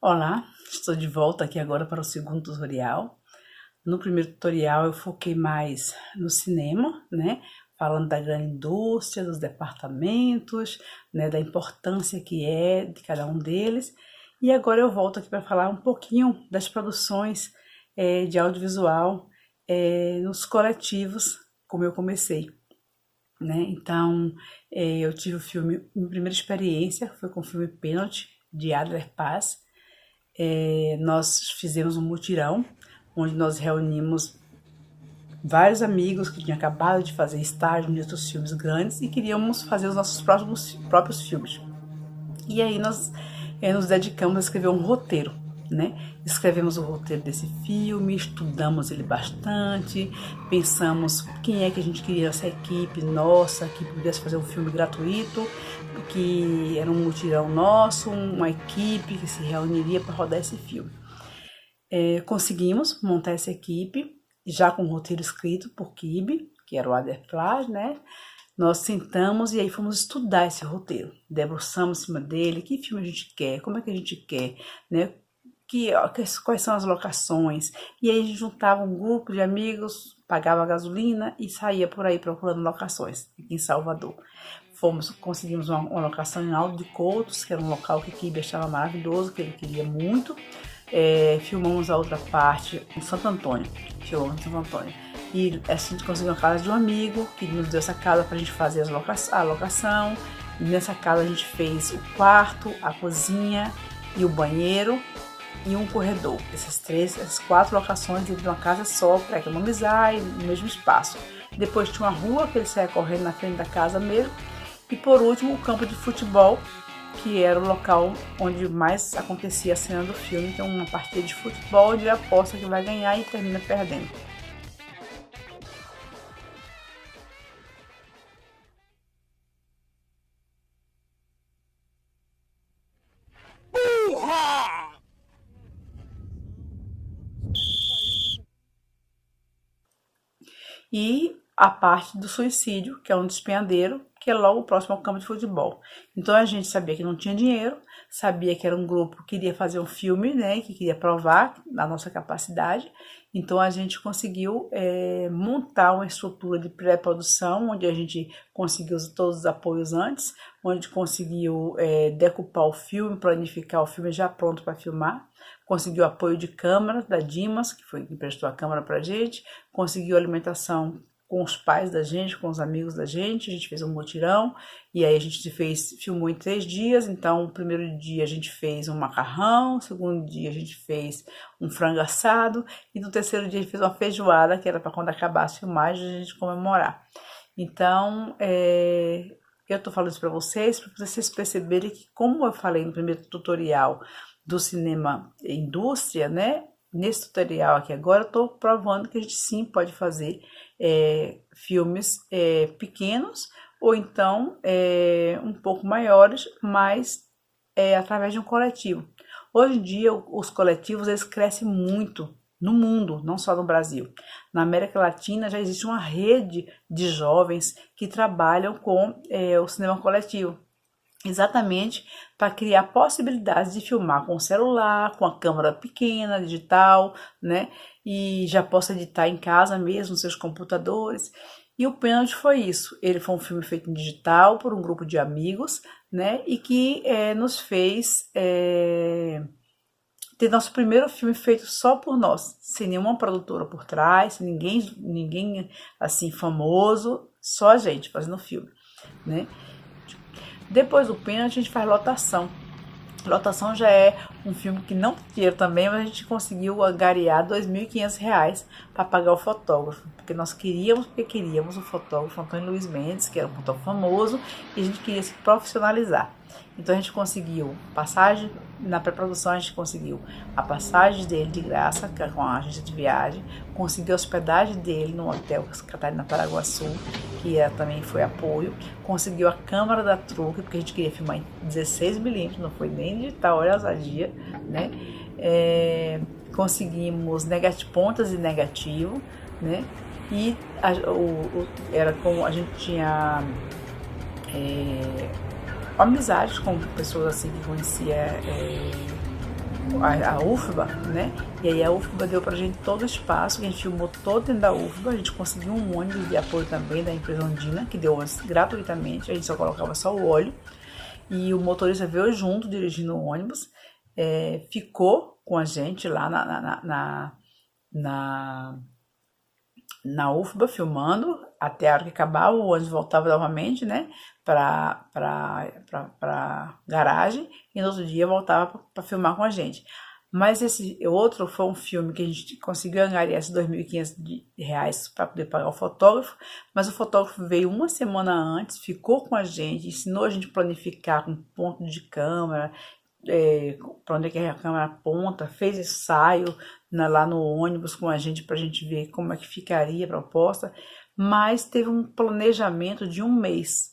Olá, estou de volta aqui agora para o segundo tutorial. No primeiro tutorial eu foquei mais no cinema, né? Falando da grande indústria, dos departamentos, né? Da importância que é de cada um deles. E agora eu volto aqui para falar um pouquinho das produções de audiovisual nos coletivos, como eu comecei, né? Então, eu tive o filme, minha primeira experiência foi com o filme Pênalti, de Adler Paz. Nós fizemos um mutirão, onde nós reunimos vários amigos que tinham acabado de fazer estágio em outros filmes grandes e queríamos fazer os nossos próprios filmes. E aí nós nos dedicamos a escrever um roteiro, né? Escrevemos o roteiro desse filme, estudamos ele bastante, pensamos quem é que a gente queria essa equipe nossa, que pudesse fazer um filme gratuito, que era um mutirão nosso, uma equipe que se reuniria para rodar esse filme. Conseguimos montar essa equipe, já com o roteiro escrito por Kibe, que era o Adler Paz, né? Nós sentamos e aí fomos estudar esse roteiro, debruçamos em cima dele, que filme a gente quer, como é que a gente quer, né? Quais são as locações, e aí a gente juntava um grupo de amigos, pagava gasolina e saía por aí procurando locações, aqui em Salvador. Conseguimos uma locação em Alto de Coutos, que era um local que Kibe achava maravilhoso, que ele queria muito. Filmamos a outra parte em Santo Antônio, e assim a gente conseguiu a casa de um amigo que nos deu essa casa para a gente fazer a locação. E nessa casa a gente fez o quarto, a cozinha e o banheiro e um corredor. Essas 4 locações dentro de uma casa só para economizar e no mesmo espaço. Depois tinha uma rua que ele saía correndo na frente da casa mesmo. E por último o campo de futebol, que era o local onde mais acontecia a cena do filme. Então uma partida de futebol onde aposta que vai ganhar e termina perdendo. E a parte do suicídio, que é um despenhadeiro, que é logo próximo ao campo de futebol. Então a gente sabia que não tinha dinheiro, sabia que era um grupo que queria fazer um filme, né, que queria provar a nossa capacidade. Então a gente conseguiu montar uma estrutura de pré-produção, onde a gente conseguiu todos os apoios antes, onde conseguiu decupar o filme, planificar o filme já pronto para filmar. Conseguiu apoio de câmera da Dimas, que foi quem prestou a câmera pra gente, conseguiu alimentação com os pais da gente, com os amigos da gente, a gente fez um mutirão, e aí a gente filmou em 3 dias, então o primeiro dia a gente fez um macarrão, o segundo dia a gente fez um frango assado, e no terceiro dia a gente fez uma feijoada, que era para quando acabasse a filmagem a gente comemorar. Então, eu tô falando isso para vocês perceberem que, como eu falei no primeiro tutorial do cinema indústria, né? Nesse tutorial aqui agora eu estou provando que a gente sim pode fazer filmes pequenos ou então um pouco maiores, mas através de um coletivo. Hoje em dia os coletivos eles crescem muito no mundo, não só no Brasil. Na América Latina já existe uma rede de jovens que trabalham com o cinema coletivo. Exatamente para criar possibilidades de filmar com o celular, com a câmera pequena, digital, né? E já possa editar em casa mesmo, nos seus computadores. E o Pênalti foi isso. Ele foi um filme feito em digital por um grupo de amigos, né? E que nos fez ter nosso primeiro filme feito só por nós, sem nenhuma produtora por trás, sem ninguém assim famoso, só a gente fazendo o filme, né? Depois do Pênalti a gente faz Lotação. Lotação já é um filme que não tem dinheiro também, mas a gente conseguiu angariar R$2.500 para pagar o fotógrafo, porque queríamos o fotógrafo Antônio Luiz Mendes, que era um fotógrafo famoso, e a gente queria se profissionalizar. Então a gente conseguiu passagem, na pré-produção a gente conseguiu a passagem dele de graça, com a agência de viagem, conseguiu a hospedagem dele no hotel Catarina Paraguaçu, que também foi apoio, conseguiu a câmera da truque, porque a gente queria filmar em 16mm, não foi nem digital, olha a ousadia, né? Conseguimos pontas de negativo, né? E era como a gente tinha amizades com pessoas assim que conhecia a UFBA, né? E aí a UFBA deu pra gente todo o espaço, a gente filmou todo dentro da UFBA, a gente conseguiu um ônibus de apoio também da empresa Ondina, que deu ônibus gratuitamente, a gente só colocava só o óleo, e o motorista veio junto dirigindo o ônibus, ficou com a gente lá na UFBA filmando, até a hora que acabava, o ônibus voltava novamente, né, pra garagem, e no outro dia voltava para filmar com a gente. Mas esse outro foi um filme que a gente conseguiu angariar esses R$ 2.500 para poder pagar o fotógrafo, mas o fotógrafo veio uma semana antes, ficou com a gente, ensinou a gente a planificar com ponto de câmera, para onde é que a câmera aponta, fez ensaio lá no ônibus com a gente para a gente ver como é que ficaria a proposta, mas teve um planejamento de um mês.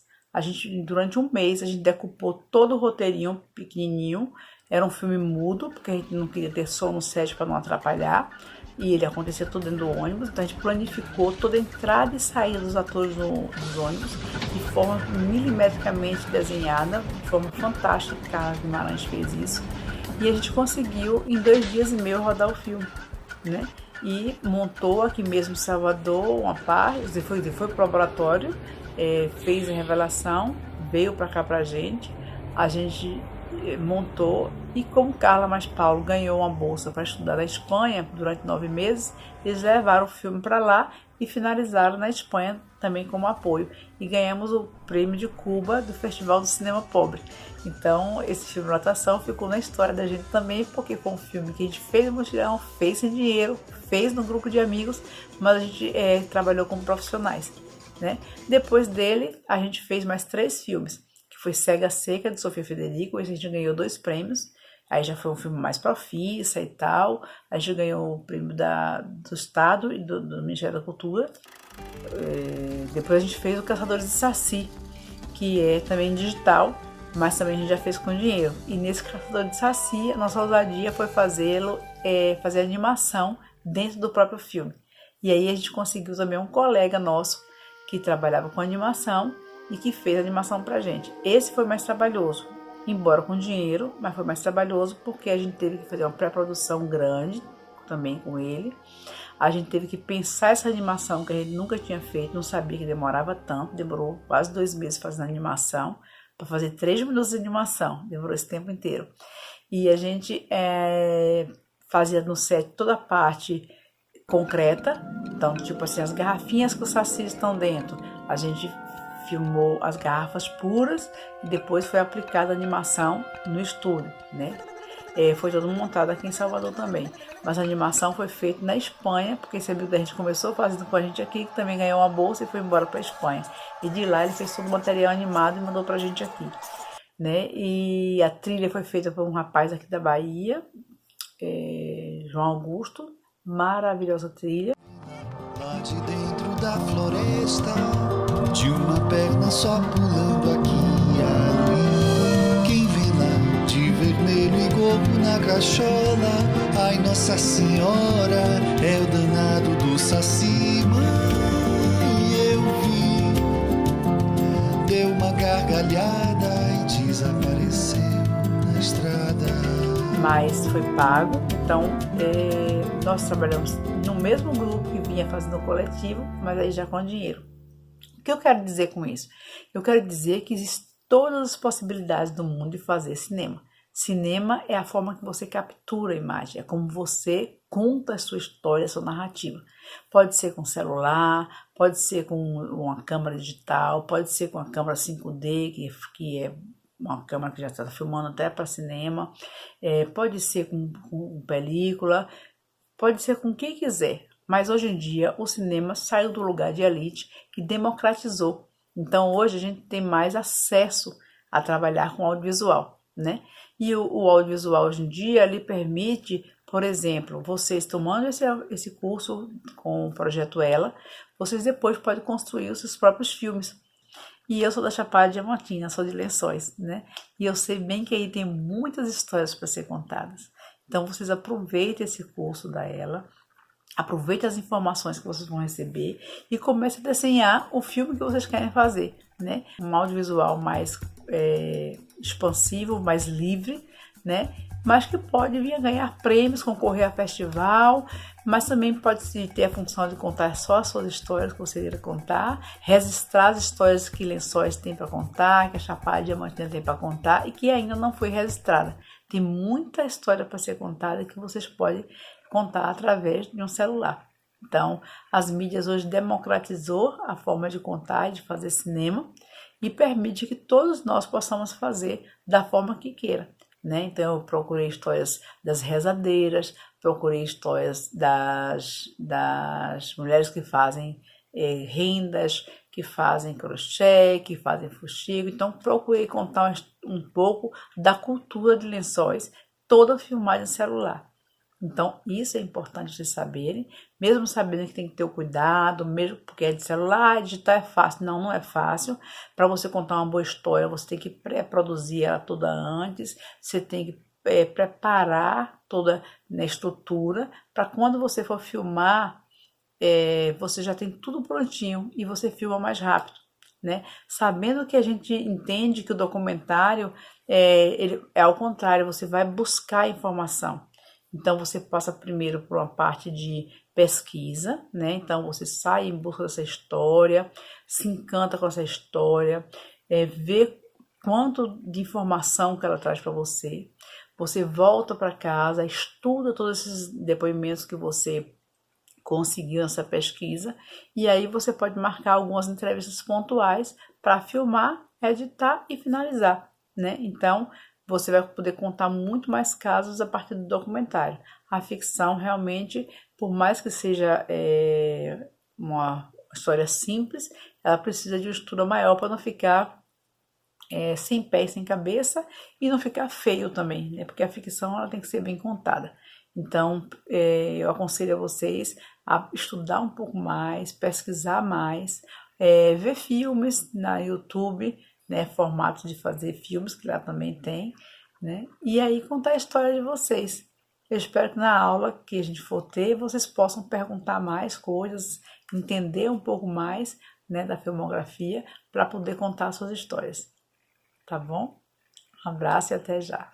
Durante um mês, a gente decupou todo o roteirinho pequenininho. Era um filme mudo, porque a gente não queria ter som no set para não atrapalhar. E ele acontecia tudo dentro do ônibus. Então a gente planificou toda a entrada e saída dos atores dos ônibus de forma milimetricamente desenhada, de forma fantástica. Carlos Guimarães fez isso. E a gente conseguiu, em 2 dias e meio, rodar o filme, né? E montou aqui mesmo em Salvador uma parte, foi para o laboratório, fez a revelação, veio para cá pra gente, a gente montou, e como Carla mais Paulo ganhou uma bolsa para estudar na Espanha durante 9 meses, eles levaram o filme para lá e finalizaram na Espanha também como apoio, e ganhamos o prêmio de Cuba do Festival do Cinema Pobre. Então esse filme Lotação ficou na história da gente também, porque foi um filme que a gente fez no mutirão, fez sem dinheiro, fez no grupo de amigos, mas a gente trabalhou como profissionais, né? Depois dele a gente fez mais 3 filmes, que foi Cega Seca, de Sofia Federico, a gente ganhou 2 prêmios, aí já foi um filme mais profissa e tal, a gente ganhou o prêmio do Estado e do Ministério da Cultura. Depois a gente fez o Caçadores de Saci, que é também digital, mas também a gente já fez com dinheiro. E nesse Caçador de Saci, a nossa ousadia foi fazer animação dentro do próprio filme. E aí a gente conseguiu também um colega nosso que trabalhava com animação e que fez a animação pra gente. Esse foi mais trabalhoso, embora com dinheiro, mas foi mais trabalhoso porque a gente teve que fazer uma pré-produção grande também com ele. A gente teve que pensar essa animação que a gente nunca tinha feito, não sabia que demorava tanto, demorou quase 2 meses fazendo animação, para fazer 3 minutos de animação, demorou esse tempo inteiro. E a gente fazia no set toda a parte concreta, então tipo assim, as garrafinhas que os sacis estão dentro, a gente filmou as garrafas puras e depois foi aplicada a animação no estúdio, né? Foi todo montado aqui em Salvador também, mas a animação foi feita na Espanha, porque esse amigo da gente começou fazendo com a gente aqui, que também ganhou uma bolsa e foi embora para a Espanha, e de lá ele fez todo o material animado e mandou pra gente aqui, né? E a trilha foi feita por um rapaz aqui da Bahia, João Augusto, maravilhosa trilha. Lá de dentro da floresta, de uma perna só pulando aqui e ali. Quem vem lá de vermelho e gorro na cachola, ai Nossa Senhora, é o danado do Saci. Mãe, eu vi, deu uma gargalhada e desapareceu na estrada. Mas foi pago, então nós trabalhamos no mesmo grupo que vinha fazendo o coletivo, mas aí já com dinheiro. O que eu quero dizer com isso? Eu quero dizer que existem todas as possibilidades do mundo de fazer cinema. Cinema é a forma que você captura a imagem, é como você conta a sua história, a sua narrativa. Pode ser com celular, pode ser com uma câmera digital, pode ser com a câmera 5D, que é uma câmera que já está filmando até para cinema, pode ser com película, pode ser com quem quiser, mas hoje em dia o cinema saiu do lugar de elite e democratizou. Então hoje a gente tem mais acesso a trabalhar com audiovisual, né? E o audiovisual hoje em dia lhe permite, por exemplo, vocês tomando esse curso com o Projeto Ela, vocês depois podem construir os seus próprios filmes. E eu sou da Chapada Diamantina, sou de Lençóis, né? E eu sei bem que aí tem muitas histórias para ser contadas. Então vocês aproveitem esse curso da Ela, aproveitem as informações que vocês vão receber e comecem a desenhar o filme que vocês querem fazer, né? Um audiovisual mais expansivo, mais livre, né? mas que pode vir a ganhar prêmios, concorrer a festival, mas também pode ter a função de contar só as suas histórias que você queira contar, registrar as histórias que Lençóis tem para contar, que a Chapada Diamantina tem para contar e que ainda não foi registrada. Tem muita história para ser contada que vocês podem contar através de um celular. Então, as mídias hoje democratizou a forma de contar e de fazer cinema e permite que todos nós possamos fazer da forma que queira, né? Então, eu procurei histórias das rezadeiras, procurei histórias das mulheres que fazem rendas, que fazem crochê, que fazem fuxico. Então, procurei contar um pouco da cultura de Lençóis, toda filmada em celular. Então, isso é importante vocês saberem, mesmo sabendo que tem que ter o cuidado, mesmo porque é de celular, digitar é fácil. Não, não é fácil. Para você contar uma boa história, você tem que pré-produzir ela toda antes, você tem que preparar toda a estrutura, para quando você for filmar, você já tem tudo prontinho e você filma mais rápido, né? Sabendo que a gente entende que o documentário, ele é ao contrário, você vai buscar informação. Então, você passa primeiro por uma parte de pesquisa, né? Então, você sai em busca dessa história, se encanta com essa história, vê quanto de informação que ela traz para você. Você volta para casa, estuda todos esses depoimentos que você conseguiu nessa pesquisa e aí você pode marcar algumas entrevistas pontuais para filmar, editar e finalizar, né? Então, você vai poder contar muito mais casos a partir do documentário. A ficção realmente, por mais que seja uma história simples, ela precisa de um estudo maior para não ficar sem pé e sem cabeça e não ficar feio também, né? Porque a ficção ela tem que ser bem contada. Então, eu aconselho a vocês a estudar um pouco mais, pesquisar mais, ver filmes na YouTube, né, formatos de fazer filmes, que lá também tem, né, e aí contar a história de vocês. Eu espero que na aula que a gente for ter, vocês possam perguntar mais coisas, entender um pouco mais, né, da filmografia, para poder contar suas histórias. Tá bom? Um abraço e até já.